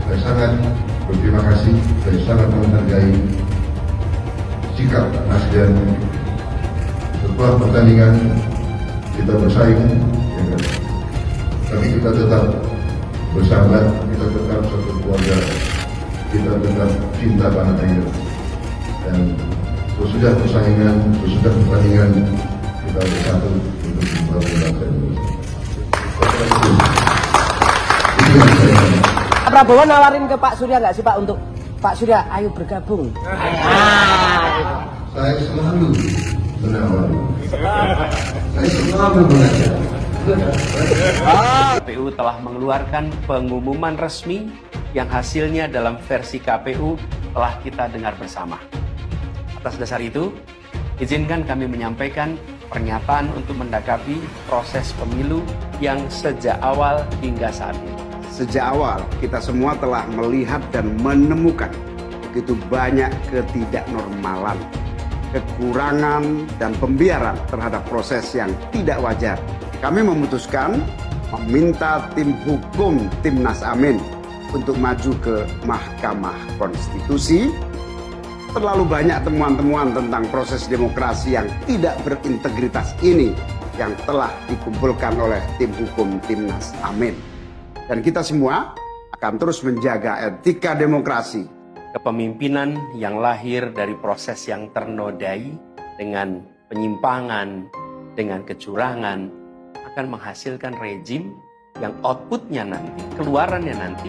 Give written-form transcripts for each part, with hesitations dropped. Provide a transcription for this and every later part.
Saya sangat berterima kasih dan sangat menghargai sikap Nasdem setelah pertandingan kita bersaing, ya kan? Tapi kita tetap bersahabat, kita tetap satu keluarga, kita tetap cinta tanah air. Dan sesudah persaingan, sesudah pertandingan, kita bersatu untuk membangun bangsa Indonesia. Itu yang saya ingin. Pak Prabowo nawarin ke Pak Surya nggak sih Pak untuk Pak Surya ayo bergabung? Saya selalu menawari. Saya selalu mengajak. KPU telah mengeluarkan pengumuman resmi yang hasilnya dalam versi KPU telah kita dengar bersama. Atas dasar itu, izinkan kami menyampaikan pernyataan untuk mendakapi proses pemilu yang sejak awal hingga saat ini. Sejak awal, kita semua telah melihat dan menemukan begitu banyak ketidaknormalan, kekurangan, dan pembiaran terhadap proses yang tidak wajar. Kami memutuskan meminta tim hukum Timnas Amin untuk maju ke Mahkamah Konstitusi. Terlalu banyak temuan-temuan tentang proses demokrasi yang tidak berintegritas ini yang telah dikumpulkan oleh tim hukum Timnas Amin. Dan kita semua akan terus menjaga etika demokrasi. Kepemimpinan yang lahir dari proses yang ternodai dengan penyimpangan, dengan kecurangan, akan menghasilkan rejim yang outputnya nanti, keluarannya nanti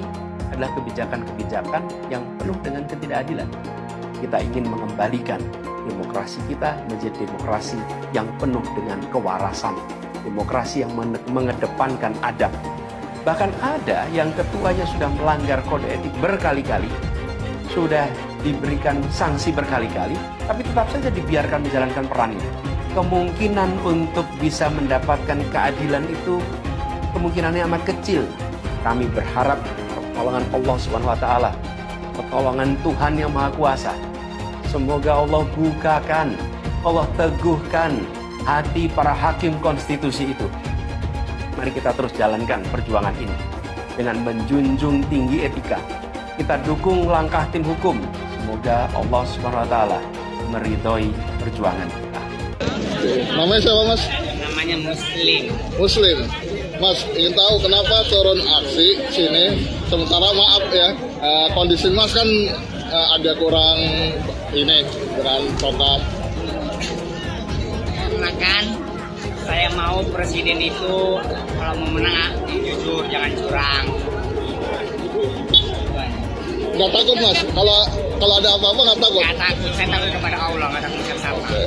adalah kebijakan-kebijakan yang penuh dengan ketidakadilan. Kita ingin mengembalikan demokrasi kita menjadi demokrasi yang penuh dengan kewarasan, demokrasi yang mengedepankan adab. Bahkan ada yang ketuanya sudah melanggar kode etik berkali-kali, sudah diberikan sanksi berkali-kali, tapi tetap saja dibiarkan menjalankan perannya. Kemungkinan untuk bisa mendapatkan keadilan itu kemungkinannya amat kecil. Kami berharap pertolongan Allah SWT, pertolongan Tuhan yang Maha Kuasa. Semoga Allah bukakan, Allah teguhkan hati para hakim konstitusi itu. Mari kita terus jalankan perjuangan ini dengan menjunjung tinggi etika. Kita dukung langkah tim hukum. Semoga Allah SWT meridhoi perjuangan kita. Namanya siapa Mas? Namanya Muslim. Muslim. Mas, ingin tahu kenapa turun aksi sini? Sementara maaf ya, kondisi Mas kan ada kurang ini dengan tongkat. Karena kan saya mau presiden itu kalau mau menang jujur, jangan curang. Nggak takut Mas? Kalau ada apa-apa nggak takut? Nggak takut, saya takut kepada Allah, nggak takut siapa.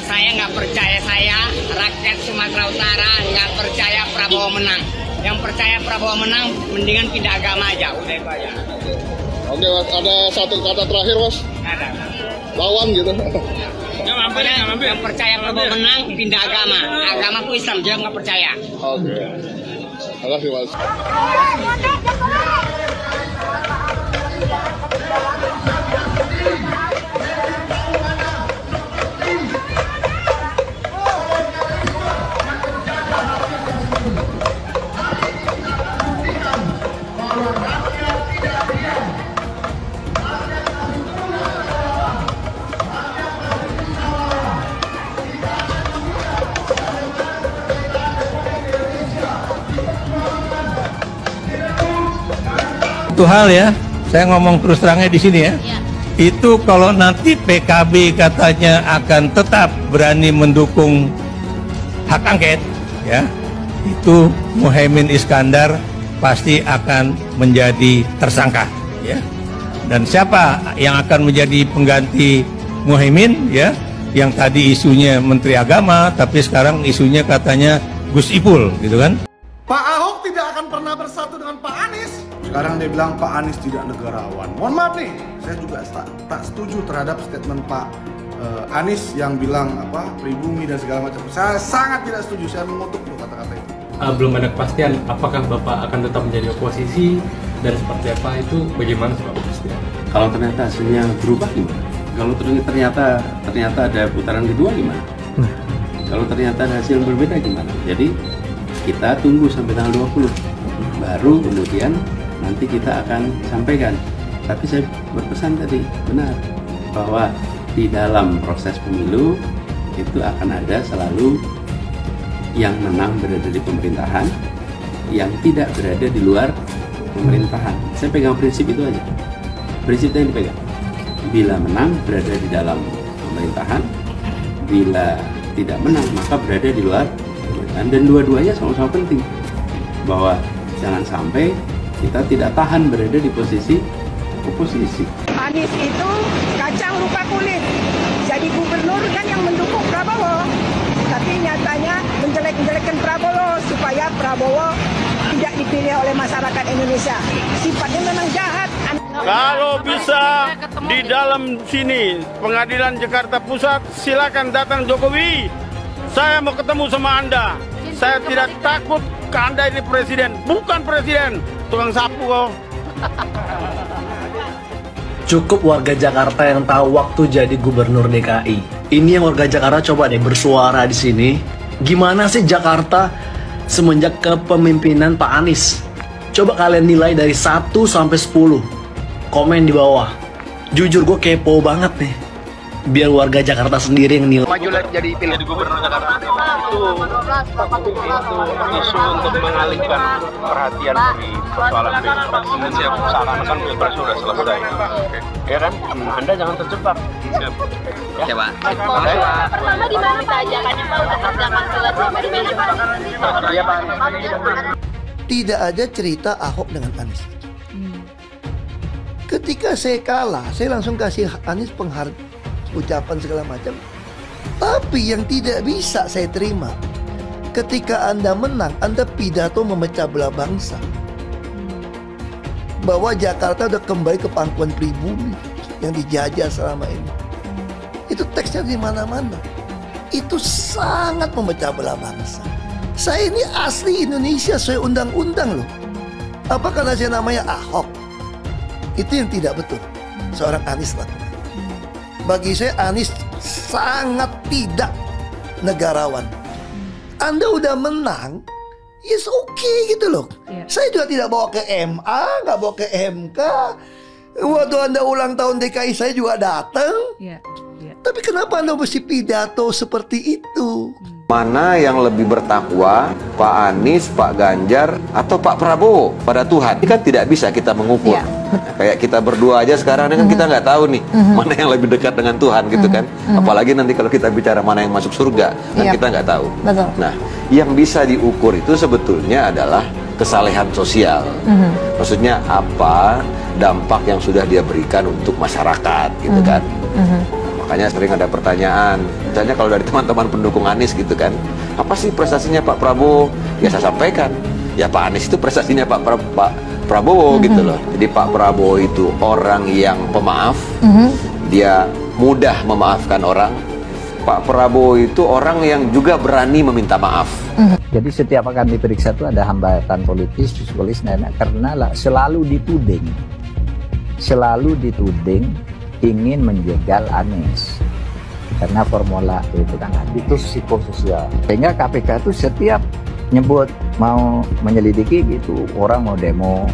Saya nggak percaya rakyat Sumatera Utara nggak percaya Prabowo menang. Yang percaya Prabowo menang, mendingan pindah agama aja, udah itu aja. Oke Mas, ada satu kata terakhir Mas? Ada. Lawan gitu. Yang percaya Prabowo menang, pindah agama. Agamaku Islam, dia nggak percaya. Oke. Terima kasih Mas. Satu hal ya, saya ngomong terus terangnya di sini ya. Itu kalau nanti PKB katanya akan tetap berani mendukung hak angket, ya, itu Muhaimin Iskandar pasti akan menjadi tersangka, ya. Dan siapa yang akan menjadi pengganti Muhaimin, ya? Yang tadi isunya Menteri Agama, tapi sekarang isunya katanya Gus Ipul, gitu kan? Pak Ahok tidak akan pernah bersatu dengan Pak Anies. Sekarang dia bilang Pak Anies tidak negarawan. Mohon maaf nih, saya juga tak setuju terhadap statement Pak Anies yang bilang pribumi dan segala macam. Saya sangat tidak setuju, saya mengutuk tuh kata-kata itu. Belum ada kepastian apakah Bapak akan tetap menjadi oposisi dan seperti apa, itu bagaimana Pak kepastian? Kalau ternyata hasilnya berubah gimana? Kalau ternyata ada putaran kedua gimana? Kalau ternyata ada hasil yang berbeda gimana? Jadi kita tunggu sampai tanggal 20, baru kemudian nanti kita akan sampaikan. Tapi saya berpesan tadi, benar, bahwa di dalam proses pemilu itu akan ada selalu yang menang berada di pemerintahan, yang tidak berada di luar pemerintahan. Saya pegang prinsip itu aja. Prinsipnya yang dipegang. Bila menang berada di dalam pemerintahan, bila tidak menang maka berada di luar pemerintahan. Dan dua-duanya sama-sama penting. Bahwa jangan sampai kita tidak tahan berada di posisi oposisi. Anies itu kacang lupa kulit. Jadi gubernur kan yang mendukung Prabowo. Tapi nyatanya menjelek-jelekan Prabowo supaya Prabowo tidak dipilih oleh masyarakat Indonesia. Sifatnya memang jahat. Kalau bisa di dalam sini Pengadilan Jakarta Pusat, silakan datang Jokowi. Saya mau ketemu sama Anda. Saya tidak takut ke Anda ini presiden. Bukan presiden, tukang sapu kok. Cukup warga Jakarta yang tahu waktu jadi gubernur DKI. Ini yang warga Jakarta coba deh bersuara di sini. Gimana sih Jakarta semenjak kepemimpinan Pak Anies? Coba kalian nilai dari 1 sampai 10. Komen di bawah. Jujur gue kepo banget nih. Biar warga Jakarta sendiri yang nilai. Maju jadi pilih gubernur Jakarta itu isu untuk mengalihkan perhatian dari persoalan pilpres. Seakan-akan pilpres sudah selesai. Ya kan? Anda jangan terjebak. Ya Pak. Pertama di mana kita ajakannya Pak untuk kerjakan selesai dari mana Ya Pak. Tidak ada cerita Ahok dengan Anies. Ketika saya kalah, saya langsung kasih Anies penghargaan, ucapan segala macam. Tapi yang tidak bisa saya terima, ketika Anda menang, Anda pidato memecah belah bangsa, bahwa Jakarta udah kembali ke pangkuan pribumi yang dijajah selama ini. Itu teksnya di mana-mana. Itu sangat memecah belah bangsa. Saya ini asli Indonesia sesuai undang-undang loh. Apa karena saya namanya Ahok? Itu yang tidak betul seorang Anies lakukan. Bagi saya Anies sangat tidak negarawan. Anda udah menang, yes okay gitu loh. Saya juga tidak bawa ke MA, nggak bawa ke MK. Waktu Anda ulang tahun DKI saya juga datang. Tapi kenapa Anda mesti pidato seperti itu? Mana yang lebih bertakwa, Pak Anies, Pak Ganjar, atau Pak Prabowo pada Tuhan? Ini kan tidak bisa kita mengukur. Kayak kita berdua aja sekarang ini kan kita nggak tahu nih mana yang lebih dekat dengan Tuhan gitu kan. Apalagi nanti kalau kita bicara mana yang masuk surga, kan kita nggak tahu. Nah, yang bisa diukur itu sebetulnya adalah kesalehan sosial. Maksudnya apa dampak yang sudah dia berikan untuk masyarakat gitu kan. Makanya sering ada pertanyaan, misalnya kalau dari teman-teman pendukung Anies gitu kan, apa sih prestasinya Pak Prabowo? Ya saya sampaikan, ya Pak Anies itu prestasinya Pak Prabowo gitu loh. Jadi Pak Prabowo itu orang yang pemaaf, dia mudah memaafkan orang. Pak Prabowo itu orang yang juga berani meminta maaf. Jadi setiap akan diperiksa itu ada hambatan politis, psikologis, karena selalu dituding ingin menjegal Anies karena formula itu kan itu psikososial, sehingga KPK itu setiap nyebut mau menyelidiki gitu, orang mau demo,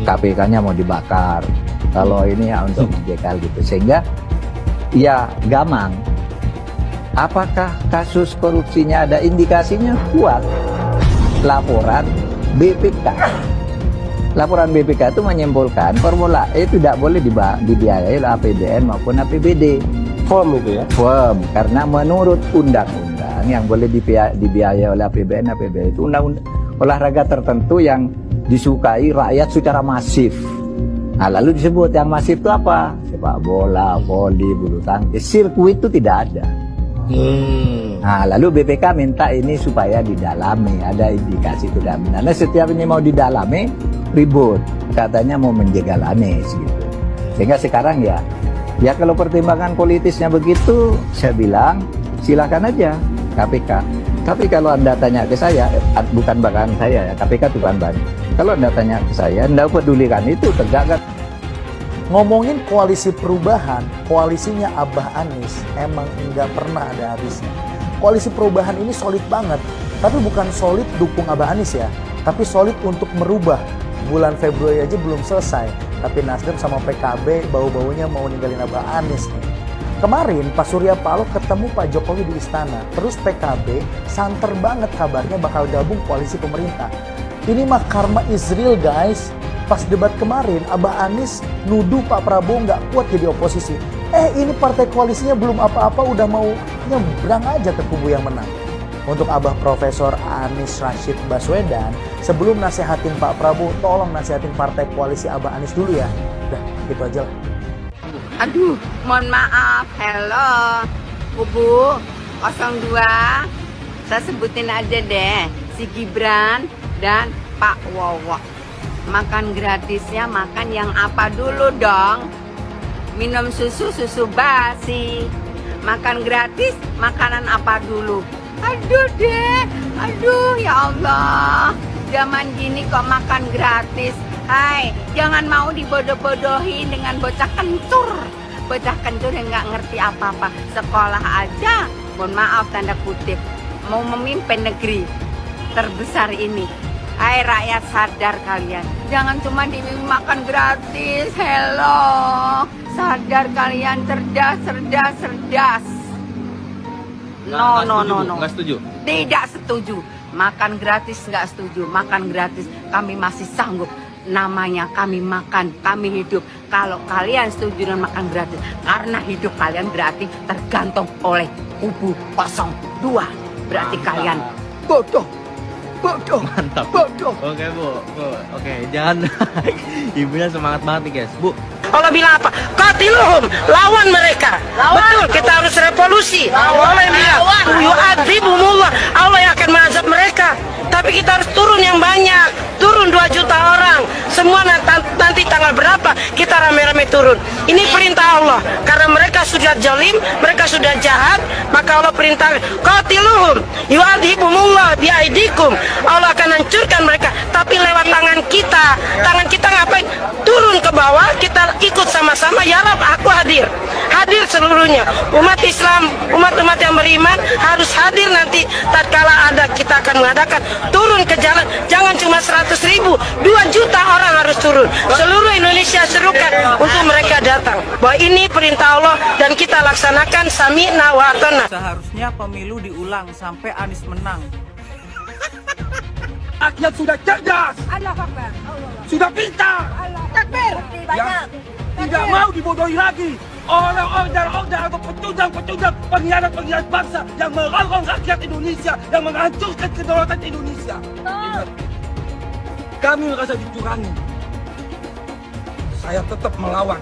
KPK-nya mau dibakar, kalau ini ya untuk menjegal gitu, sehingga ya gamang. Apakah kasus korupsinya ada indikasinya kuat? Laporan BPK itu menyimpulkan Formula E tidak boleh dibiayai oleh APBN maupun APBD. Firm itu ya? Firm, karena menurut undang-undang yang boleh dibiayai oleh APBN, APBD itu undang-undang olahraga tertentu yang disukai rakyat secara masif. Nah, lalu disebut yang masif itu apa? Sepak bola, voli, bulu tangkis, sirkuit itu tidak ada. Nah, lalu BPK minta ini supaya didalami, ada indikasi itu tidak benar. Nah, setiap ini mau didalami, ribut, katanya mau menjegal Anies gitu. Sehingga sekarang ya Ya kalau pertimbangan politisnya begitu, saya bilang silakan aja KPK. Tapi kalau Anda tanya ke saya, bukan bahkan saya ya, KPK itu bahan-bahan. Kalau Anda tanya ke saya, Anda pedulikan itu tegak kan? Ngomongin koalisi perubahan, koalisinya Abah Anies emang nggak pernah ada habisnya. Koalisi perubahan ini solid banget, tapi bukan solid dukung Abah Anies ya, tapi solid untuk merubah. Bulan Februari aja belum selesai, tapi Nasdem sama PKB bau-baunya mau ninggalin Abah Anies nih. Kemarin Pak Surya Paloh ketemu Pak Jokowi di istana, terus PKB santer banget kabarnya bakal gabung koalisi pemerintah. Ini mah karma is real guys. Pas debat kemarin Abah Anies nuduh Pak Prabowo nggak kuat jadi oposisi. Ini partai koalisinya belum apa-apa udah mau nyebrang aja ke kubu yang menang. Untuk Abah Profesor Anies Rashid Baswedan, sebelum nasehatin Pak Prabowo, tolong nasehatin partai koalisi Abah Anies dulu ya. Udah, gitu aja lah. Aduh, mohon maaf. Hello, Kubu 02. Saya sebutin aja deh, si Gibran dan Pak Wowo. Makan gratisnya makan yang apa dulu dong? Minum susu basi. Makan gratis, makanan apa dulu? Aduh deh, aduh ya Allah. Zaman gini kok makan gratis. Hai, jangan mau dibodoh-bodohin dengan bocah kentur. Bocah kentur yang nggak ngerti apa-apa. Sekolah aja, mohon maaf tanda kutip, mau memimpin negeri terbesar ini. Hai rakyat, sadar kalian. Jangan cuma dimakan gratis. Hello, sadar kalian, cerdas. No. Nggak setuju? Tidak setuju. Makan gratis nggak setuju. Makan gratis kami masih sanggup. Namanya kami makan, kami hidup. Kalau kalian setuju dengan makan gratis, karena hidup kalian berarti tergantung oleh kubu 02. Berarti kalian bodoh. Mantap. Bodoh. Oke Bu. Oke, jangan. Ibunya semangat banget nih guys. Bu, Allah bilang apa? Qatiluhum, lawan mereka. Betul, kita harus revolusi. Allah yang bilang, yu'adzibumullah, Allah yang akan mengazab mereka. Tapi kita harus turun yang banyak. Turun 2 juta orang. Semua nanti tanggal berapa kita rame-rame turun. Ini perintah Allah. Karena mereka sudah zalim, mereka sudah jahat, maka Allah perintah qatiluhum, yu'adzibumullah biaidikum. Allah akan hancurkan mereka. Tapi lewat tangan kita ngapain? Turun ke bawah, kita ikut sama-sama. Ya Rab, aku hadir seluruhnya. Umat Islam, umat-umat yang beriman harus hadir nanti tatkala ada kita akan mengadakan turun ke jalan. Jangan cuma 100.000, 2 juta orang harus turun. Seluruh Indonesia serukan untuk mereka datang. Bahwa ini perintah Allah dan kita laksanakan sami'na wa ata'na. Seharusnya pemilu diulang sampai Anies menang. Rakyat sudah cerdas, sudah pintar, yang tidak mau dibodohi lagi. Orang-orang atau pecundang-pecundang, pengkhianat-pengkhianat bangsa yang merongrong rakyat Indonesia, yang menghancurkan kedaulatan Indonesia. Ingat, kami merasa dicurangi. Saya tetap melawan.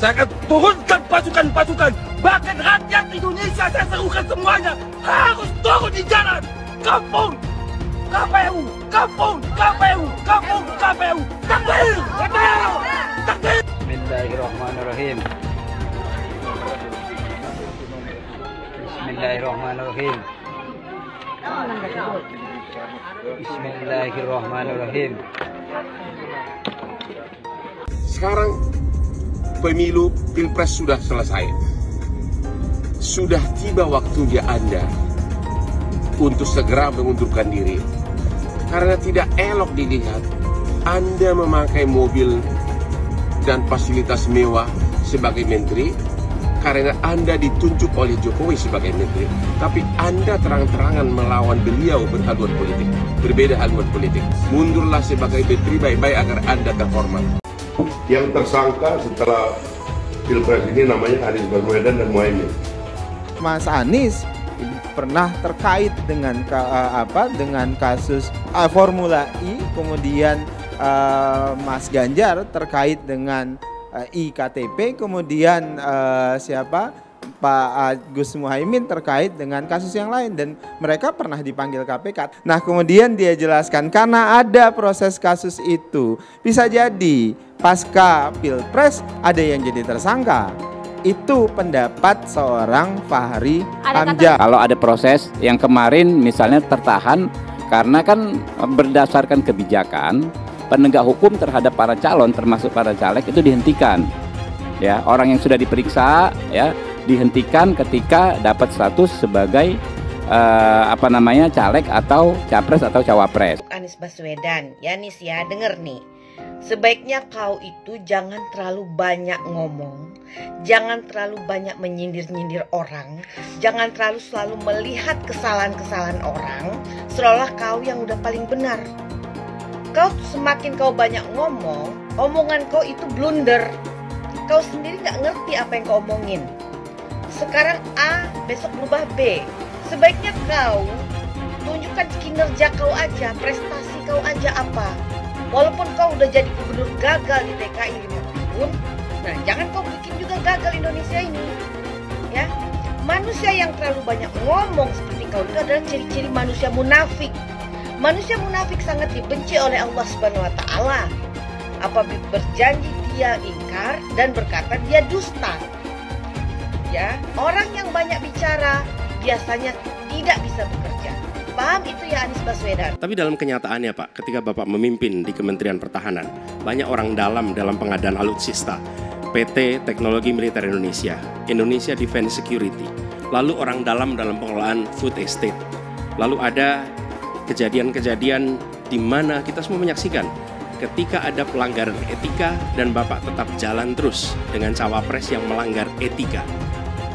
Saya akan turunkan pasukan-pasukan. Bahkan rakyat Indonesia saya serukan semuanya harus turun di jalan. Kampung KPU, kampung KPU, kampung KPU. Takbir! Takbir! Bismillahirrahmanirrahim. Bismillahirrahmanirrahim. Bismillahirrahmanirrahim. Sekarang pemilu Pilpres sudah selesai. Sudah tiba waktunya Anda untuk segera mengundurkan diri. Karena tidak elok dilihat Anda memakai mobil dan fasilitas mewah sebagai menteri, karena Anda ditunjuk oleh Jokowi sebagai menteri, tapi Anda terang-terangan melawan beliau berhaluan politik, berbeda haluan politik. Mundurlah sebagai menteri baik-baik agar Anda terhormat. Yang tersangka setelah Pilpres ini namanya Anies Baswedan dan Muhaimin. Mas Anies pernah terkait dengan dengan kasus Formula E, kemudian Mas Ganjar terkait dengan IKTP, kemudian Pak Gus Muhaimin terkait dengan kasus yang lain dan mereka pernah dipanggil KPK. Nah, kemudian dia jelaskan karena ada proses kasus itu, bisa jadi pasca Pilpres ada yang jadi tersangka. Itu pendapat seorang Fahri Hamzah. Kalau ada proses yang kemarin misalnya tertahan karena kan berdasarkan kebijakan penegak hukum terhadap para calon termasuk para caleg itu dihentikan. Ya, orang yang sudah diperiksa ya dihentikan ketika dapat status sebagai caleg atau capres atau cawapres. Anies Baswedan, ya Nis ya, denger nih. Sebaiknya kau itu jangan terlalu banyak ngomong, jangan terlalu banyak menyindir-nyindir orang, jangan terlalu selalu melihat kesalahan-kesalahan orang, seolah kau yang udah paling benar. Kau semakin kau banyak ngomong, omongan kau itu blunder. Kau sendiri gak ngerti apa yang kau omongin. Sekarang A, besok berubah B. Sebaiknya kau tunjukkan kinerja kau aja, prestasi kau aja apa. Walaupun kau udah jadi gubernur gagal di DKI 5 tahun, nah jangan kau bikin juga gagal Indonesia ini. Ya, manusia yang terlalu banyak ngomong seperti kau itu adalah ciri-ciri manusia munafik. Manusia munafik sangat dibenci oleh Allah Subhanahu wa taala. Apabila berjanji dia ingkar dan berkata dia dusta. Ya, orang yang banyak bicara biasanya tidak bisa bekerja. Paham itu ya Anies Baswedan? Tapi dalam kenyataannya Pak, ketika Bapak memimpin di Kementerian Pertahanan, banyak orang dalam pengadaan alutsista, PT Teknologi Militer Indonesia, Indonesia Defense Security, lalu orang dalam pengelolaan food estate, lalu ada kejadian-kejadian di mana kita semua menyaksikan ketika ada pelanggaran etika dan Bapak tetap jalan terus dengan cawapres yang melanggar etika.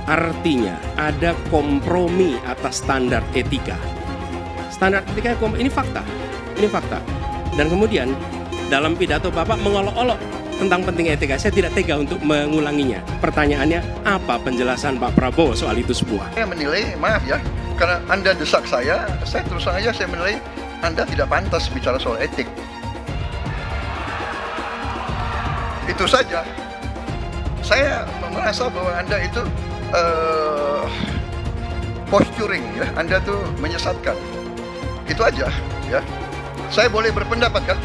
Artinya ada kompromi atas standar etika. Standar etika ini fakta. Dan kemudian dalam pidato Bapak mengolok-olok tentang penting etika. Saya tidak tega untuk mengulanginya. Pertanyaannya, apa penjelasan Pak Prabowo soal itu semua? Saya menilai, maaf ya, karena Anda desak saya terus terang aja saya menilai Anda tidak pantas bicara soal etik. Itu saja. Saya merasa bahwa Anda itu posturing ya, Anda tuh menyesatkan. Itu aja ya. Saya boleh berpendapat kan?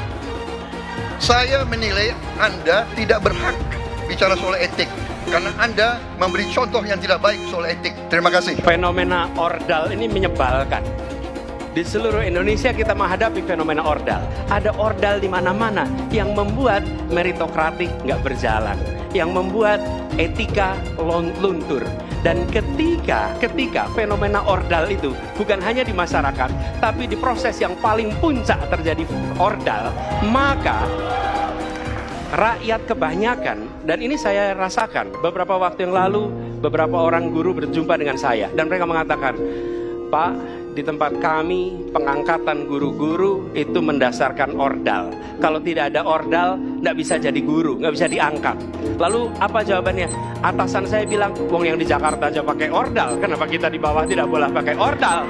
Saya menilai Anda tidak berhak bicara soal etik karena Anda memberi contoh yang tidak baik soal etik. Terima kasih. Fenomena ordal ini menyebalkan. Di seluruh Indonesia kita menghadapi fenomena ordal. Ada ordal di mana-mana yang membuat meritokratik nggak berjalan, yang membuat etika luntur. Dan ketika fenomena ordal itu bukan hanya di masyarakat, tapi di proses yang paling puncak terjadi ordal, maka rakyat kebanyakan, dan ini saya rasakan beberapa waktu yang lalu, beberapa orang guru berjumpa dengan saya dan mereka mengatakan, Pak, di tempat kami pengangkatan guru-guru itu mendasarkan ordal. Kalau tidak ada ordal, nggak bisa jadi guru, nggak bisa diangkat. Lalu apa jawabannya? Atasan saya bilang, wong yang di Jakarta aja pakai ordal, kenapa kita di bawah tidak boleh pakai ordal?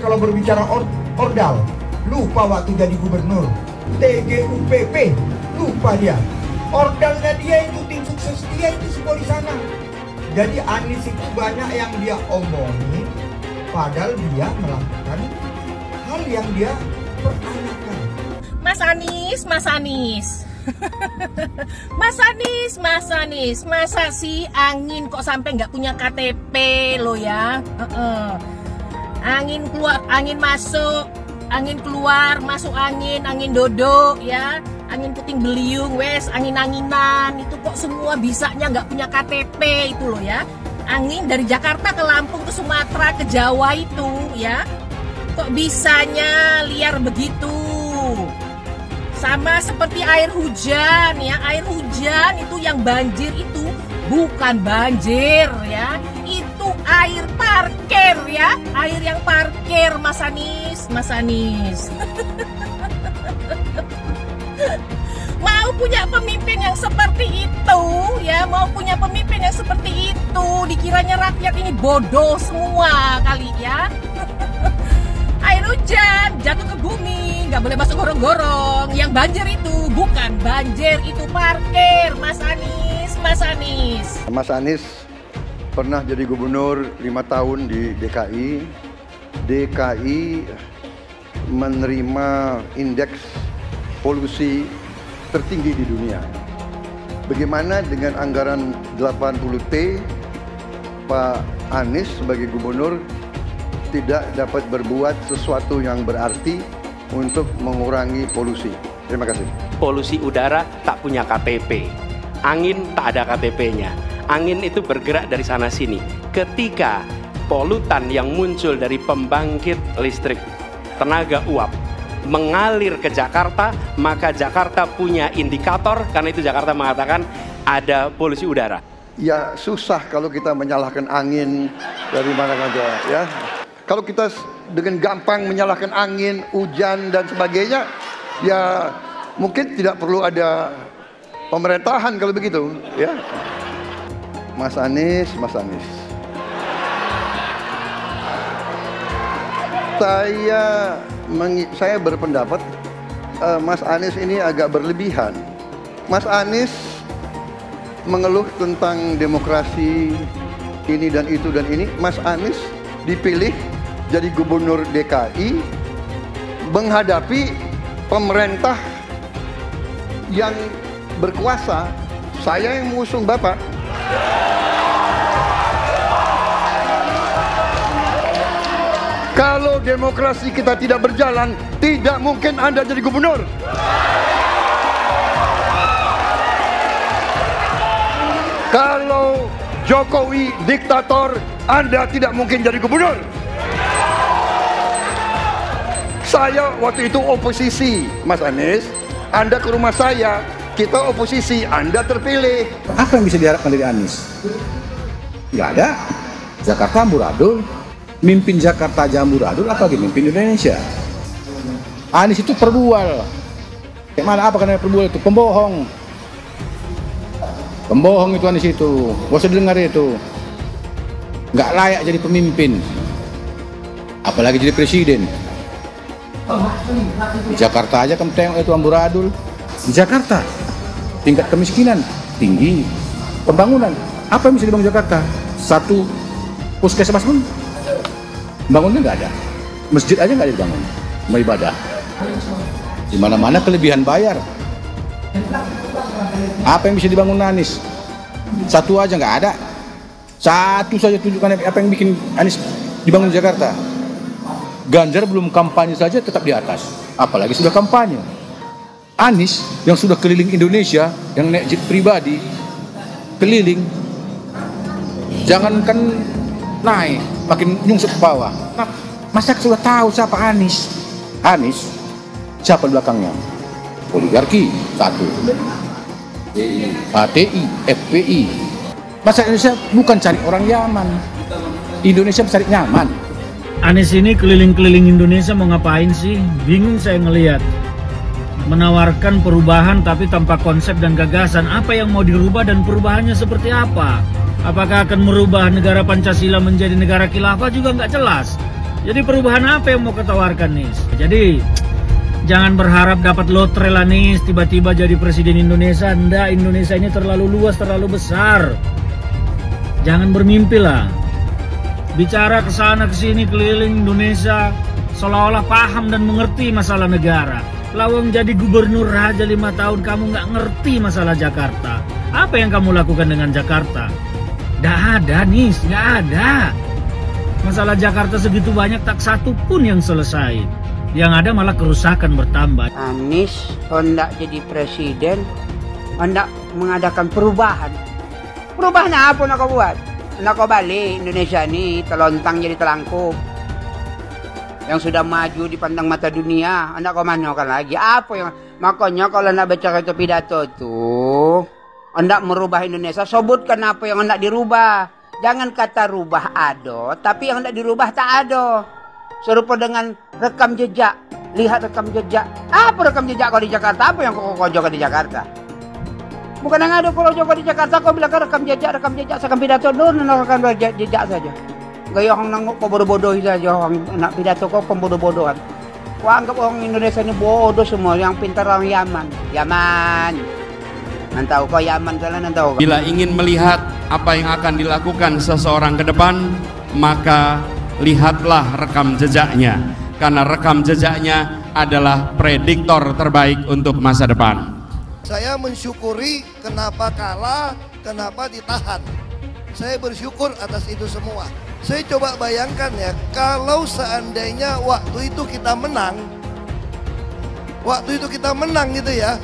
Kalau berbicara ordal, lupa waktu jadi gubernur. TGUPP, lupa dia. Ordalnya dia itu tim sukses dia itu semua di sana. Jadi Anies itu banyak yang dia omongin, padahal dia melakukan hal yang dia pertanyakan. Mas Anies. Mas Anies, masa sih angin kok sampai nggak punya KTP lo ya? Angin keluar, angin masuk, angin keluar, masuk angin dodo ya. Angin puting beliung, wes, angin-anginan, itu kok semua bisanya nggak punya KTP itu loh ya. Angin dari Jakarta ke Lampung ke Sumatera ke Jawa itu ya, kok bisanya liar begitu. Sama seperti air hujan ya, air hujan itu yang banjir itu bukan banjir ya, itu air parkir ya, air yang parkir Mas Anies. Mau punya pemimpin yang seperti itu ya, mau punya pemimpin yang seperti itu, dikiranya rakyat ini bodoh semua kali ya. Air hujan jatuh ke bumi, nggak boleh masuk gorong-gorong. Yang banjir itu bukan banjir, itu parkir Mas Anies. Mas Anies. Mas Anies pernah jadi gubernur 5 tahun di DKI. DKI menerima indeks polusi tertinggi di dunia. Bagaimana dengan anggaran 80T, Pak Anies sebagai gubernur tidak dapat berbuat sesuatu yang berarti untuk mengurangi polusi. Terima kasih. Polusi udara tak punya KTP, angin tak ada KTP-nya. Angin itu bergerak dari sana sini. Ketika polutan yang muncul dari pembangkit listrik tenaga uap mengalir ke Jakarta, maka Jakarta punya indikator, karena itu Jakarta mengatakan ada polusi udara. Ya susah kalau kita menyalahkan angin dari mana saja ya. Kalau kita dengan gampang menyalahkan angin, hujan dan sebagainya, ya mungkin tidak perlu ada pemerintahan kalau begitu ya. Mas Anies. Saya berpendapat Mas Anies ini agak berlebihan. Mas Anies mengeluh tentang demokrasi ini dan itu dan ini. Mas Anies dipilih jadi gubernur DKI menghadapi pemerintah yang berkuasa. Saya yang mengusung Bapak. Kalau demokrasi kita tidak berjalan, tidak mungkin Anda jadi gubernur. Kalau Jokowi diktator, Anda tidak mungkin jadi gubernur. Saya waktu itu oposisi, Mas Anies. Anda ke rumah saya, kita oposisi, Anda terpilih. Apa yang bisa diharapkan dari Anies? Nggak ada. Jakarta amburadul. Mimpin Jakarta aja amburadul, apalagi mimpin Indonesia. Anies itu perbual. Kayak mana apa karena perbual itu? Pembohong. Pembohong itu Anies itu. Gak usah dengar itu. Nggak layak jadi pemimpin. Apalagi jadi presiden. Di Jakarta aja kamu tengok itu amburadul. Di Jakarta tingkat kemiskinan tinggi. Pembangunan apa yang bisa dibangun Jakarta? Satu puskesmas pun bangunnya nggak ada. Masjid aja nggak ada dibangun. Mau ibadah. Di mana-mana kelebihan bayar. Apa yang bisa dibangun Anies? Satu aja nggak ada. Satu saja tunjukkan apa yang bikin Anies dibangun di Jakarta. Ganjar belum kampanye saja tetap di atas, apalagi sudah kampanye. Anies yang sudah keliling Indonesia, yang naik jet pribadi, keliling, jangankan naik, makin nyungsep ke bawah. Nah, masyarakat sudah tahu siapa Anies. Anies, siapa di belakangnya? Oligarki, satu. HTI, FPI. Masyarakat Indonesia bukan cari orang Yaman. Indonesia mencari nyaman. Anies ini keliling-keliling Indonesia mau ngapain sih? Bingung saya ngelihat. Menawarkan perubahan tapi tanpa konsep dan gagasan. Apa yang mau dirubah dan perubahannya seperti apa? Apakah akan merubah negara Pancasila menjadi negara khilafah juga nggak jelas. Jadi perubahan apa yang mau ketawarkan nih? Jadi jangan berharap dapat lotre lah nih tiba-tiba jadi presiden Indonesia. Nggak, Indonesia ini terlalu luas, terlalu besar. Jangan bermimpi lah. Bicara ke sana ke sini keliling Indonesia seolah-olah paham dan mengerti masalah negara. Lawang jadi gubernur aja 5 tahun kamu nggak ngerti masalah Jakarta. Apa yang kamu lakukan dengan Jakarta? Nggak ada nih, nggak ada. Masalah Jakarta segitu banyak tak satu pun yang selesai. Yang ada malah kerusakan bertambah. Anies hendak jadi presiden, hendak mengadakan perubahan. Perubahan apa nak kau buat? Nak kau balik Indonesia ini telontang jadi telangkup. Yang sudah maju dipandang mata dunia, hendak kau manakan lagi? Apa yang makanya kalau nak baca itu pidato tuh, hendak merubah Indonesia, sebutkan apa yang hendak dirubah. Jangan kata rubah ada, tapi yang hendak dirubah tak ada. Serupa dengan rekam jejak. Lihat rekam jejak. Apa rekam jejak kau di Jakarta? Apa yang kau jaga di Jakarta? Bukan yang ada kalau jaga di Jakarta kau bilang rekam jejak, seakan pidato dulu rekam jejak saja. Gaya orang nangkuk kau bodoh-bodoh saja, orang nak pidato kau pembodoh-bodohan. Kau anggap orang Indonesia ini bodoh semua, yang pintar orang Yaman. Nantau kau Yaman salah nantau. Bila ingin melihat apa yang akan dilakukan seseorang ke depan, maka lihatlah rekam jejaknya. Karena rekam jejaknya adalah prediktor terbaik untuk masa depan. Saya mensyukuri kenapa kalah, kenapa ditahan. Saya bersyukur atas itu semua. Saya coba bayangkan ya, kalau seandainya waktu itu kita menang gitu ya,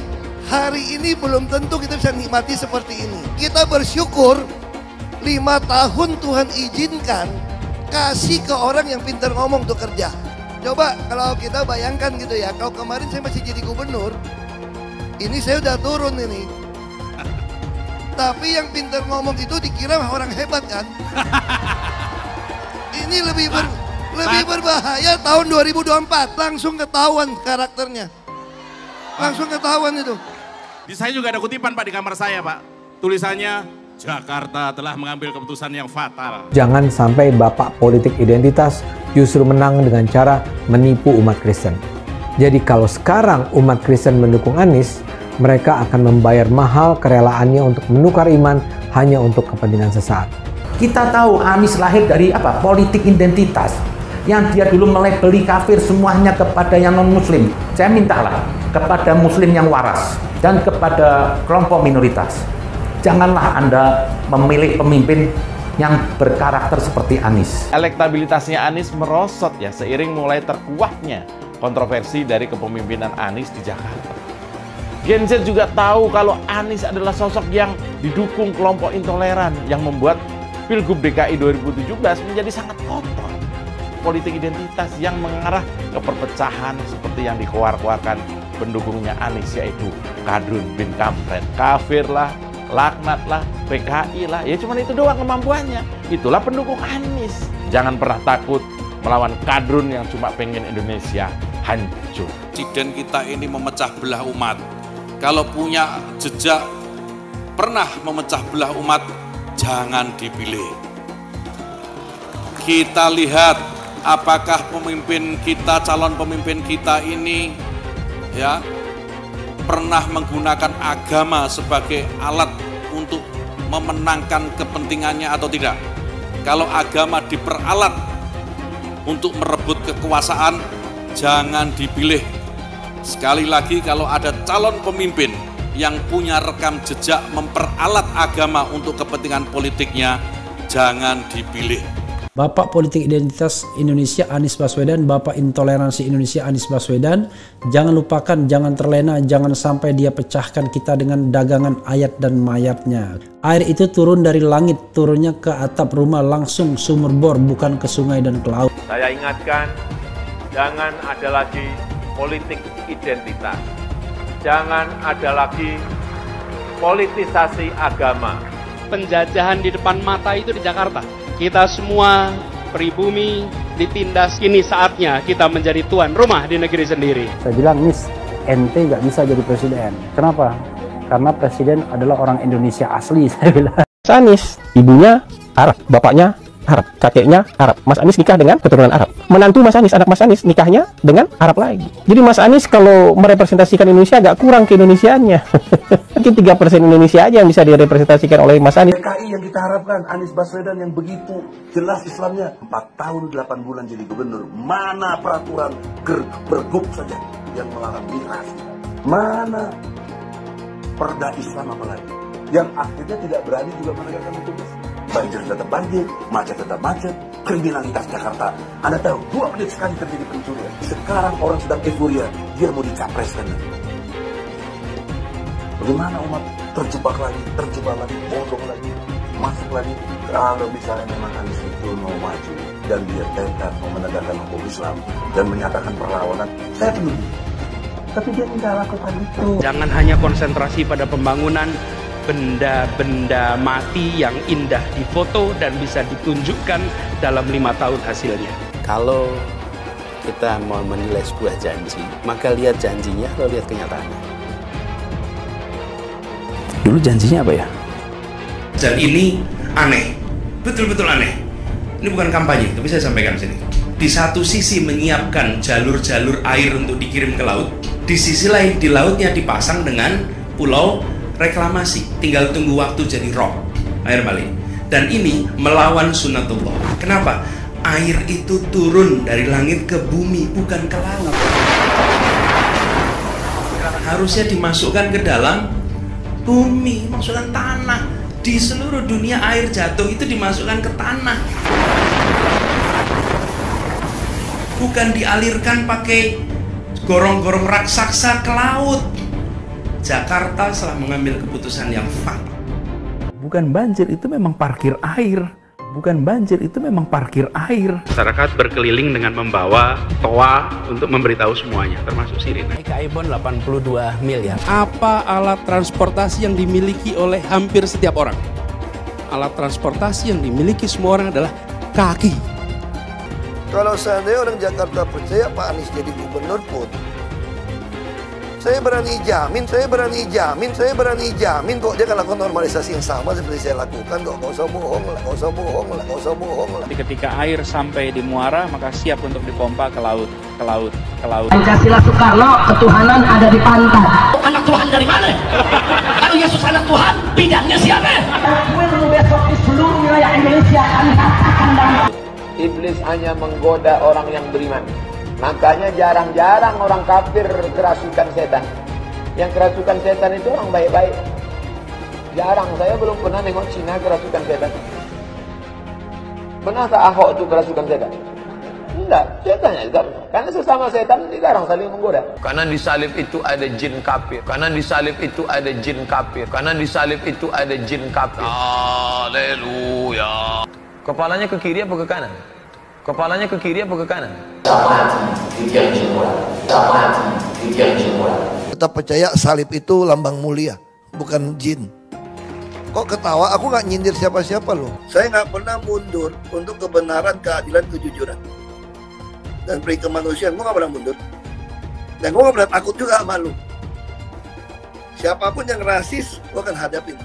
hari ini belum tentu kita bisa nikmati seperti ini. Kita bersyukur 5 tahun Tuhan izinkan kasih ke orang yang pintar ngomong untuk kerja. Coba kalau kita bayangkan gitu ya, kalau kemarin saya masih jadi gubernur, ini saya udah turun ini. Tapi yang pintar ngomong itu dikira orang hebat kan? Ini lebih berbahaya tahun 2024, langsung ketahuan karakternya. Langsung ketahuan itu. Di saya juga ada kutipan Pak di kamar saya Pak. Tulisannya, Jakarta telah mengambil keputusan yang fatal. Jangan sampai bapak politik identitas justru menang dengan cara menipu umat Kristen. Jadi kalau sekarang umat Kristen mendukung Anies, mereka akan membayar mahal kerelaannya untuk menukar iman hanya untuk kepentingan sesaat. Kita tahu Anies lahir dari apa? Politik identitas. Yang dia dulu melabeli kafir semuanya kepada yang non-muslim. Saya mintalah kepada muslim yang waras dan kepada kelompok minoritas. Janganlah Anda memilih pemimpin yang berkarakter seperti Anies. Elektabilitasnya Anies merosot ya seiring mulai terkuaknya kontroversi dari kepemimpinan Anies di Jakarta. Gen Z juga tahu kalau Anies adalah sosok yang didukung kelompok intoleran yang membuat Pilgub DKI 2017 menjadi sangat kotor. Politik identitas yang mengarah ke perpecahan seperti yang dikeluarkan pendukungnya Anies, yaitu Kadrun bin Kamret. Kafir lah, laknat lah, PKI lah, ya cuman itu doang kemampuannya. Itulah pendukung Anies. Jangan pernah takut melawan Kadrun yang cuma pengen Indonesia hancur. Presiden kita ini memecah belah umat. Kalau punya jejak pernah memecah belah umat, jangan dipilih. Kita lihat apakah pemimpin kita, calon pemimpin kita ini ya pernah menggunakan agama sebagai alat untuk memenangkan kepentingannya atau tidak. Kalau agama diperalat untuk merebut kekuasaan, jangan dipilih. Sekali lagi, kalau ada calon pemimpin yang punya rekam jejak memperalat agama untuk kepentingan politiknya, jangan dipilih. Bapak Politik Identitas Indonesia Anies Baswedan, Bapak Intoleransi Indonesia Anies Baswedan, jangan lupakan, jangan terlena, jangan sampai dia pecahkan kita dengan dagangan ayat dan mayatnya. Air itu turun dari langit, turunnya ke atap rumah langsung sumur bor, bukan ke sungai dan ke laut. Saya ingatkan, jangan ada lagi politik identitas. Jangan ada lagi politisasi agama. Penjajahan di depan mata itu di Jakarta. Kita semua pribumi ditindas, kini saatnya kita menjadi tuan rumah di negeri sendiri. Saya bilang, Nis, ente nggak bisa jadi presiden. Kenapa? Karena presiden adalah orang Indonesia asli, saya bilang. Anies, ibunya Arab, bapaknya Arab, kakeknya Arab. Mas Anies nikah dengan keturunan Arab. Menantu Mas Anies, anak Mas Anies nikahnya dengan Arab lagi. Jadi Mas Anies kalau merepresentasikan Indonesia agak kurang ke-Indonesiaannya. Mungkin 3% Indonesia aja yang bisa direpresentasikan oleh Mas Anies. DKI yang kita harapkan, Anies Baswedan yang begitu jelas Islamnya. 4 tahun 8 bulan jadi gubernur. Mana peraturan pergub saja yang melarang miras? Mana perda Islam apalagi? Yang akhirnya tidak berani juga menegakkan hukum Islam. Banjir tetap banjir, macet tetap macet, kriminalitas Jakarta. Anda tahu, 2 menit sekali terjadi pencurian. Sekarang orang sedang euforia, dia mau dicapreskan. Bagaimana umat terjebak lagi, bodoh lagi, masuk lagi. Kalau misalnya memang Anies itu mau maju dan dia tekad mau menegakkan hukum Islam dan menyatakan perlawanan, saya penuh. Tapi dia tidak lakukan itu. Jangan hanya konsentrasi pada pembangunan benda-benda mati yang indah difoto dan bisa ditunjukkan dalam 5 tahun hasilnya. Kalau kita mau menilai sebuah janji, maka lihat janjinya atau lihat kenyataannya. Dulu janjinya apa ya? Dan ini aneh, betul-betul aneh. Ini bukan kampanye, tapi saya sampaikan sini. Di satu sisi menyiapkan jalur-jalur air untuk dikirim ke laut, di sisi lain di lautnya dipasang dengan pulau reklamasi, tinggal tunggu waktu jadi rob, air balik. Dan ini melawan sunnatullah. Kenapa? Air itu turun dari langit ke bumi, bukan ke laut. Harusnya dimasukkan ke dalam bumi, masukkan tanah. Di seluruh dunia air jatuh itu dimasukkan ke tanah, bukan dialirkan pakai gorong-gorong raksasa ke laut. Jakarta telah mengambil keputusan yang fatal. Bukan banjir, itu memang parkir air. Bukan banjir, itu memang parkir air. Masyarakat berkeliling dengan membawa toa untuk memberitahu semuanya, termasuk sirine. Ibon 82 miliar. Apa alat transportasi yang dimiliki oleh hampir setiap orang? Alat transportasi yang dimiliki semua orang adalah kaki. Kalau seandainya orang Jakarta percaya Pak Anies jadi gubernur pun, saya berani jamin kok dia akan lakukan normalisasi yang sama seperti saya lakukan kok. Gak usah bohong lah. Tapi ketika air sampai di muara, maka siap untuk dipompa ke laut. Pancasila Soekarno, ketuhanan ada di pantat. Anak Tuhan dari mana? Kalau Yesus anak Tuhan, bidangnya siapa? Besok di seluruh wilayah Indonesia kami katakan damai. Iblis hanya menggoda orang yang beriman. Makanya jarang-jarang orang kafir kerasukan setan. Yang kerasukan setan itu orang baik-baik. Jarang, saya belum pernah nengok Cina kerasukan setan. Pernah tak Ahok itu kerasukan setan? Enggak, setannya juga. Karena sesama setan jarang saling menggoda. Karena di salib itu ada jin kafir. Haleluya. Kepalanya ke kiri apa ke kanan? Tetap percaya salib itu lambang mulia, bukan jin. Kok ketawa? Aku nggak nyindir siapa-siapa loh. Saya nggak pernah mundur untuk kebenaran, keadilan, kejujuran dan peri kemanusiaan. Gue nggak pernah mundur. Dan gue nggak pernah takut juga sama lu. Siapapun yang rasis, gue akan hadapin.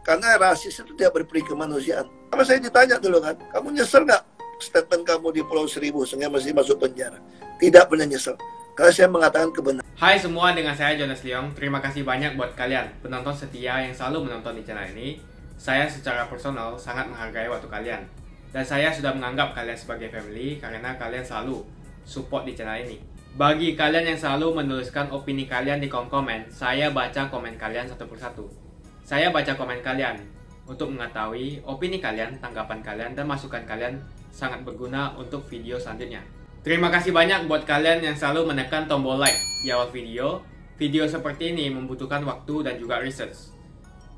Karena rasis itu tidak berperi kemanusiaan. Sama saya ditanya dulu kan, kamu nyesel nggak statement kamu di Pulau Seribu sehingga masih masuk penjara? Tidak pernah nyesel. Karena saya mengatakan kebenaran. Hai semua, dengan saya Jonas Leong. Terima kasih banyak buat kalian penonton setia yang selalu menonton di channel ini. Saya secara personal sangat menghargai waktu kalian. Dan saya sudah menganggap kalian sebagai family karena kalian selalu support di channel ini. Bagi kalian yang selalu menuliskan opini kalian di kolom komen, saya baca komen kalian satu persatu. Saya baca komen kalian untuk mengetahui opini kalian, tanggapan kalian, dan masukan kalian sangat berguna untuk video selanjutnya. Terima kasih banyak buat kalian yang selalu menekan tombol like di awal video. Video seperti ini membutuhkan waktu dan juga research.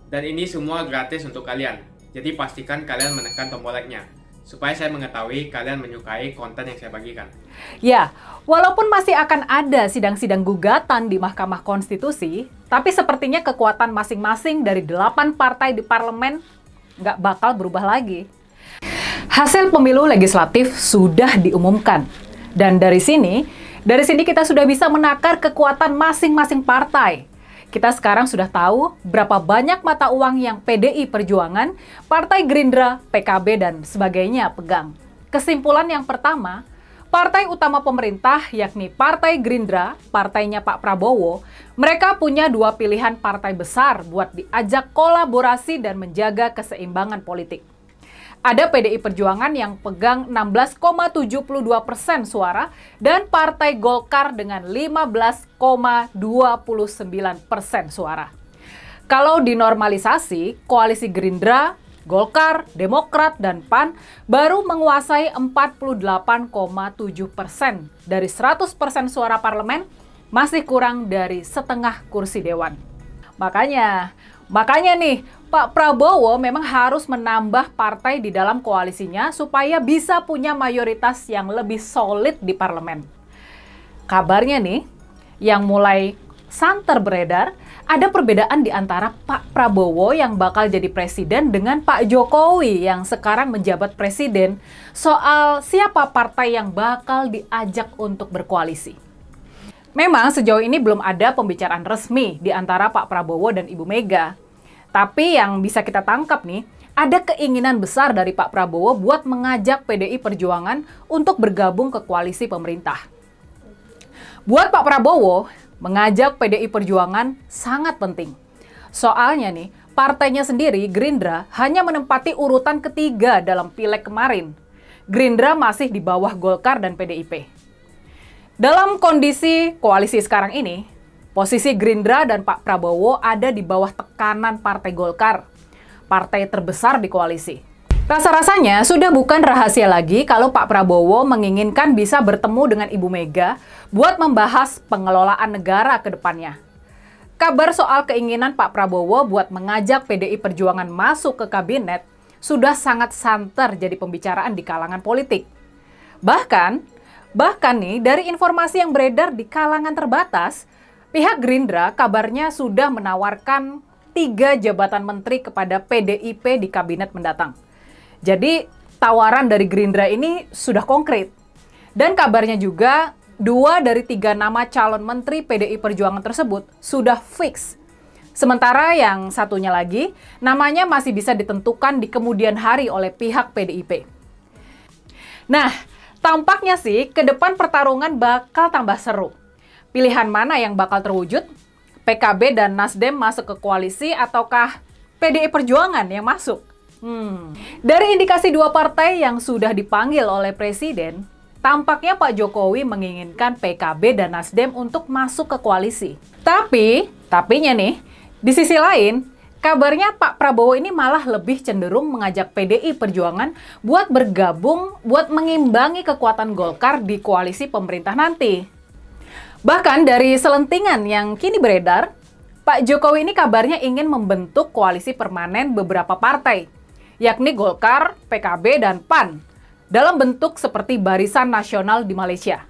Dan ini semua gratis untuk kalian. Jadi pastikan kalian menekan tombol like-nya supaya saya mengetahui kalian menyukai konten yang saya bagikan. Ya, walaupun masih akan ada sidang-sidang gugatan di Mahkamah Konstitusi, tapi sepertinya kekuatan masing-masing dari 8 partai di parlemen nggak bakal berubah lagi. Hasil pemilu legislatif sudah diumumkan. Dan dari sini kita sudah bisa menakar kekuatan masing-masing partai. Kita sekarang sudah tahu berapa banyak mata uang yang PDI Perjuangan, Partai Gerindra, PKB, dan sebagainya pegang. Kesimpulan yang pertama, partai utama pemerintah yakni Partai Gerindra, partainya Pak Prabowo, mereka punya dua pilihan partai besar buat diajak kolaborasi dan menjaga keseimbangan politik. Ada PDI Perjuangan yang pegang 16,72% suara dan Partai Golkar dengan 15,29% suara. Kalau dinormalisasi, koalisi Gerindra, Golkar, Demokrat, dan PAN baru menguasai 48,7%. Dari 100% suara parlemen, masih kurang dari setengah kursi dewan. Makanya nih, Pak Prabowo memang harus menambah partai di dalam koalisinya supaya bisa punya mayoritas yang lebih solid di parlemen. Kabarnya nih, yang mulai santer beredar, ada perbedaan di antara Pak Prabowo yang bakal jadi presiden dengan Pak Jokowi yang sekarang menjabat presiden soal siapa partai yang bakal diajak untuk berkoalisi. Memang sejauh ini belum ada pembicaraan resmi di antara Pak Prabowo dan Ibu Mega. Tapi yang bisa kita tangkap nih, ada keinginan besar dari Pak Prabowo buat mengajak PDI Perjuangan untuk bergabung ke koalisi pemerintah. Buat Pak Prabowo, mengajak PDI Perjuangan sangat penting. Soalnya nih, partainya sendiri, Gerindra, hanya menempati urutan ketiga dalam Pileg kemarin. Gerindra masih di bawah Golkar dan PDIP. Dalam kondisi koalisi sekarang ini, posisi Gerindra dan Pak Prabowo ada di bawah tekanan Partai Golkar, partai terbesar di koalisi. Rasa-rasanya sudah bukan rahasia lagi kalau Pak Prabowo menginginkan bisa bertemu dengan Ibu Mega buat membahas pengelolaan negara ke depannya. Kabar soal keinginan Pak Prabowo buat mengajak PDI Perjuangan masuk ke kabinet sudah sangat santer jadi pembicaraan di kalangan politik. Bahkan nih dari informasi yang beredar di kalangan terbatas, pihak Gerindra kabarnya sudah menawarkan 3 jabatan menteri kepada PDIP di kabinet mendatang. Jadi tawaran dari Gerindra ini sudah konkret. Dan kabarnya juga 2 dari 3 nama calon menteri PDI Perjuangan tersebut sudah fix. Sementara yang satunya lagi, namanya masih bisa ditentukan di kemudian hari oleh pihak PDIP. Nah, tampaknya sih ke depan pertarungan bakal tambah seru. Pilihan mana yang bakal terwujud? PKB dan Nasdem masuk ke koalisi ataukah PDI Perjuangan yang masuk? Dari indikasi 2 partai yang sudah dipanggil oleh Presiden, tampaknya Pak Jokowi menginginkan PKB dan Nasdem untuk masuk ke koalisi. Tapinya nih, di sisi lain, kabarnya Pak Prabowo ini malah lebih cenderung mengajak PDI Perjuangan buat bergabung, buat mengimbangi kekuatan Golkar di koalisi pemerintah nanti. Bahkan dari selentingan yang kini beredar, Pak Jokowi ini kabarnya ingin membentuk koalisi permanen beberapa partai, yakni Golkar, PKB, dan PAN, dalam bentuk seperti Barisan Nasional di Malaysia.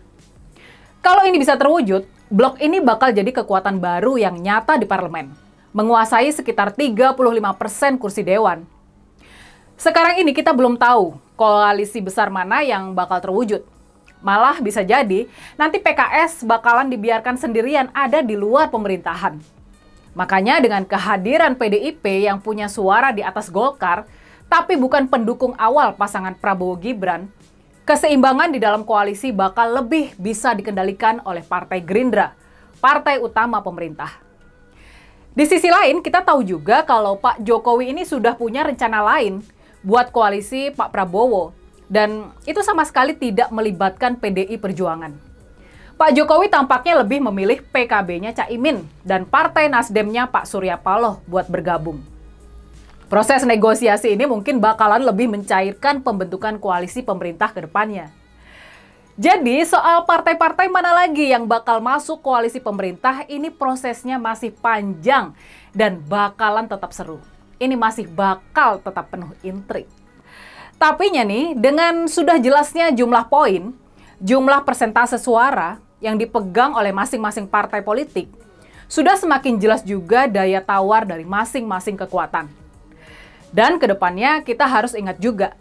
Kalau ini bisa terwujud, blok ini bakal jadi kekuatan baru yang nyata di parlemen, menguasai sekitar 35% kursi dewan. Sekarang ini kita belum tahu koalisi besar mana yang bakal terwujud. Malah bisa jadi nanti PKS bakalan dibiarkan sendirian ada di luar pemerintahan. Makanya dengan kehadiran PDIP yang punya suara di atas Golkar, tapi bukan pendukung awal pasangan Prabowo Gibran, keseimbangan di dalam koalisi bakal lebih bisa dikendalikan oleh Partai Gerindra, partai utama pemerintah. Di sisi lain, kita tahu juga kalau Pak Jokowi ini sudah punya rencana lain buat koalisi Pak Prabowo, dan itu sama sekali tidak melibatkan PDI Perjuangan. Pak Jokowi tampaknya lebih memilih PKB-nya Caimin dan Partai Nasdemnya Pak Surya Paloh buat bergabung. Proses negosiasi ini mungkin bakalan lebih mencairkan pembentukan koalisi pemerintah ke depannya. Jadi soal partai-partai mana lagi yang bakal masuk koalisi pemerintah ini prosesnya masih panjang dan bakalan tetap seru. Ini masih bakal tetap penuh intrik. Tapinya nih, dengan sudah jelasnya jumlah poin, jumlah persentase suara yang dipegang oleh masing-masing partai politik, sudah semakin jelas juga daya tawar dari masing-masing kekuatan. Dan kedepannya kita harus ingat juga,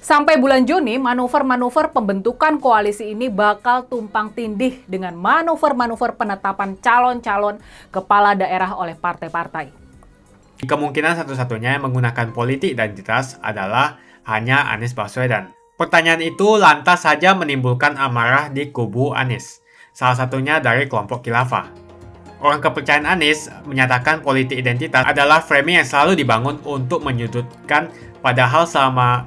sampai bulan Juni manuver-manuver pembentukan koalisi ini bakal tumpang tindih dengan manuver-manuver penetapan calon-calon kepala daerah oleh partai-partai. Kemungkinan satu-satunya yang menggunakan politik identitas adalah hanya Anies Baswedan. Pertanyaan itu lantas saja menimbulkan amarah di kubu Anies, salah satunya dari kelompok khilafah. Orang kepercayaan Anies menyatakan politik identitas adalah framing yang selalu dibangun untuk menyudutkan, padahal selama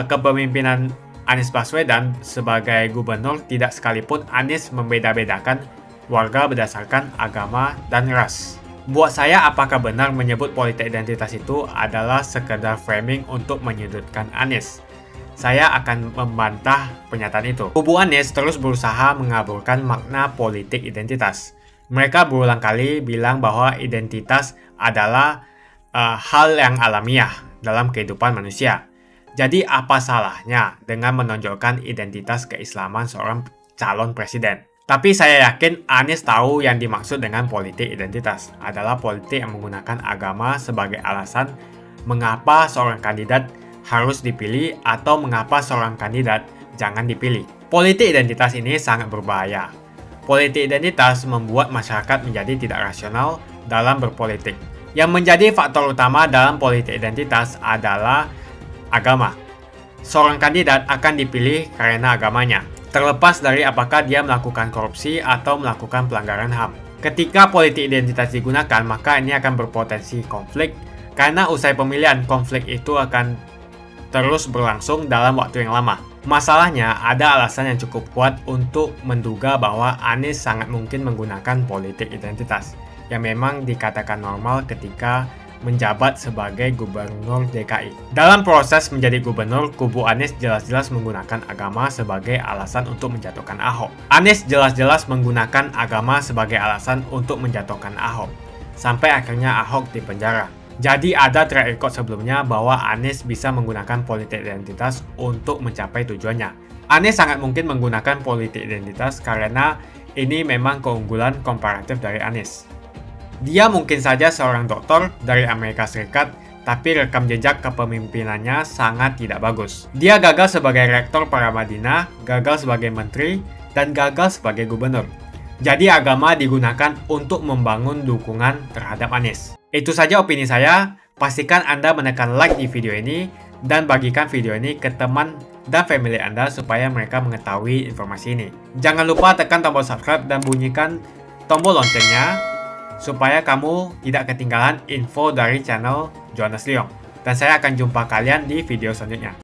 kepemimpinan Anies Baswedan sebagai gubernur tidak sekalipun Anies membeda-bedakan warga berdasarkan agama dan ras. Buat saya, apakah benar menyebut politik identitas itu adalah sekedar framing untuk menyudutkan Anies? Saya akan membantah pernyataan itu. Kubu Anies terus berusaha mengaburkan makna politik identitas. Mereka berulang kali bilang bahwa identitas adalah hal yang alamiah dalam kehidupan manusia. Jadi apa salahnya dengan menonjolkan identitas keislaman seorang calon presiden? Tapi saya yakin Anies tahu yang dimaksud dengan politik identitas adalah politik yang menggunakan agama sebagai alasan mengapa seorang kandidat harus dipilih atau mengapa seorang kandidat jangan dipilih. Politik identitas ini sangat berbahaya. Politik identitas membuat masyarakat menjadi tidak rasional dalam berpolitik. Yang menjadi faktor utama dalam politik identitas adalah agama. Seorang kandidat akan dipilih karena agamanya, terlepas dari apakah dia melakukan korupsi atau melakukan pelanggaran HAM. Ketika politik identitas digunakan, maka ini akan berpotensi konflik, karena usai pemilihan, konflik itu akan terus berlangsung dalam waktu yang lama. Masalahnya, ada alasan yang cukup kuat untuk menduga bahwa Anies sangat mungkin menggunakan politik identitas, yang memang dikatakan normal ketika menjabat sebagai gubernur DKI. Dalam proses menjadi gubernur, kubu Anies jelas-jelas menggunakan agama sebagai alasan untuk menjatuhkan Ahok. Anies jelas-jelas menggunakan agama sebagai alasan untuk menjatuhkan Ahok, sampai akhirnya Ahok dipenjara. Jadi ada track record sebelumnya bahwa Anies bisa menggunakan politik identitas untuk mencapai tujuannya. Anies sangat mungkin menggunakan politik identitas karena ini memang keunggulan komparatif dari Anies. Dia mungkin saja seorang doktor dari Amerika Serikat, tapi rekam jejak kepemimpinannya sangat tidak bagus. Dia gagal sebagai rektor Paramadina, gagal sebagai menteri, dan gagal sebagai gubernur. Jadi agama digunakan untuk membangun dukungan terhadap Anies. Itu saja opini saya. Pastikan Anda menekan like di video ini dan bagikan video ini ke teman dan family Anda supaya mereka mengetahui informasi ini. Jangan lupa tekan tombol subscribe dan bunyikan tombol loncengnya supaya kamu tidak ketinggalan info dari channel Jonas Leong. Dan saya akan jumpa kalian di video selanjutnya.